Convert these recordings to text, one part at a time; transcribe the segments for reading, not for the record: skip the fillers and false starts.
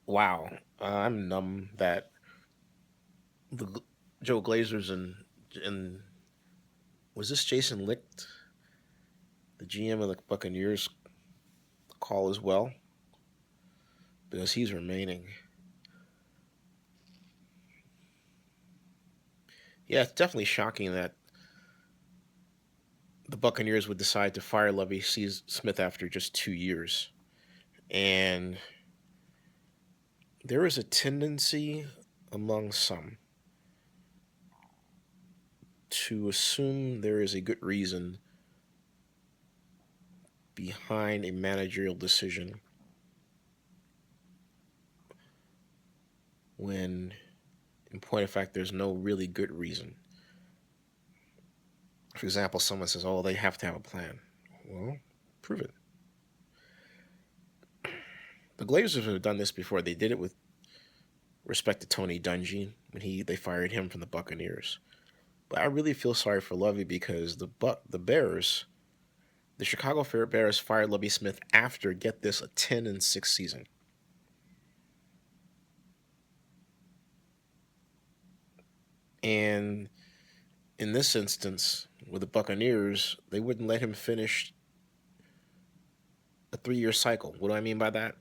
Wow, I'm numb that the Joe Glazers and was this Jason Licht, the GM of the Buccaneers, call as well because he's remaining. Yeah, it's definitely shocking that the Buccaneers would decide to fire Lovie Smith after just 2 years. And there is a tendency among some to assume there is a good reason behind a managerial decision when, in point of fact, there's no really good reason. For example, someone says, oh, they have to have a plan. Well, prove it. The Glazers have done this before. They did it with respect to Tony Dungy when they fired him from the Buccaneers. But I really feel sorry for Lovey because the Bears, the Chicago Bears fired Lovie Smith after, get this, a 10-6 season. And in this instance, with the Buccaneers, they wouldn't let him finish a 3-year cycle. What do I mean by that?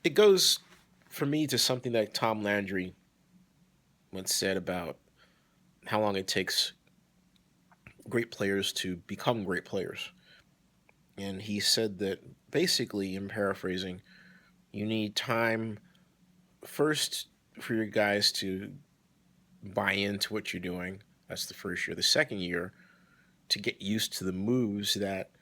It goes for me to something that Tom Landry once said about how long it takes great players to become great players. And he said that basically, in paraphrasing, you need time first for your guys to buy into what you're doing. That's the first year. The second year, to get used to the moves that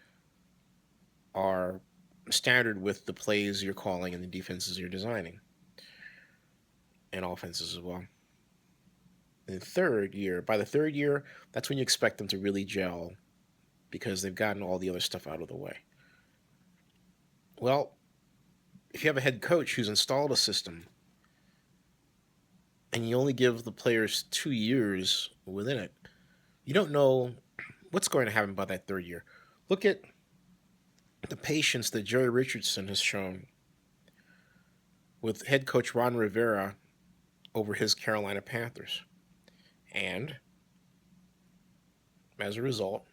are standard with the plays you're calling and the defenses you're designing, and offenses as well. In the third year, by the third year, that's when you expect them to really gel because they've gotten all the other stuff out of the way. Well, if you have a head coach who's installed a system and you only give the players 2 years within it, you don't know what's going to happen by that third year. Look at the patience that Jerry Richardson has shown with head coach Ron Rivera over his Carolina Panthers. And as a result,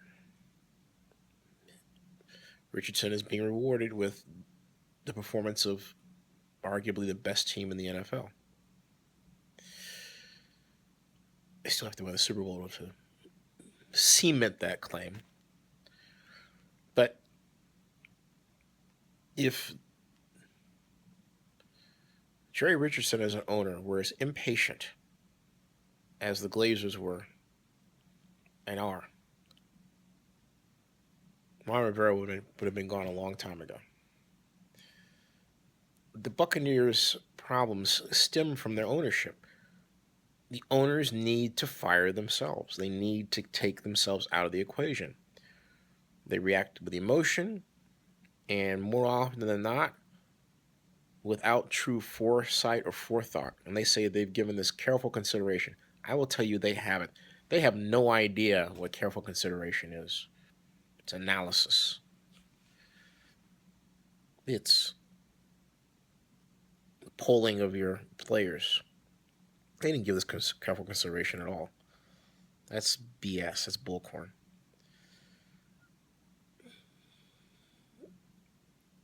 Richardson is being rewarded with the performance of arguably the best team in the NFL. They still have to win the Super Bowl to cement that claim. But if Jerry Richardson as an owner were as impatient as the Glazers were and are, Ron Rivera would have been gone a long time ago. The Buccaneers' problems stem from their ownership. The owners need to fire themselves. They need to take themselves out of the equation. They react with emotion, and more often than not, without true foresight or forethought. And they say they've given this careful consideration. I will tell you they haven't. They have no idea what careful consideration is. It's analysis. It's polling of your players. They didn't give this careful consideration at all. That's BS. That's bullcorn.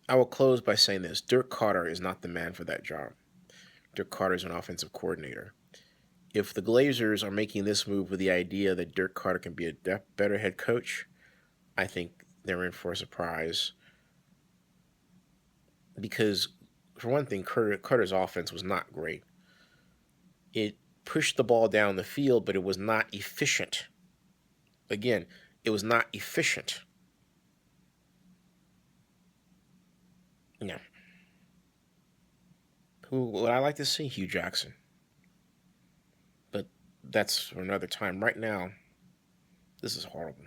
I will close by saying this. Dirk Carter is not the man for that job. Dirk Carter is an offensive coordinator. If the Glazers are making this move with the idea that Dirk Carter can be a better head coach, I think they're in for a surprise. Because, for one thing, Carter's offense was not great. It pushed the ball down the field, but it was not efficient. Again, it was not efficient. No. Who would I like to see? Hugh Jackson. But that's for another time. Right now, this is horrible.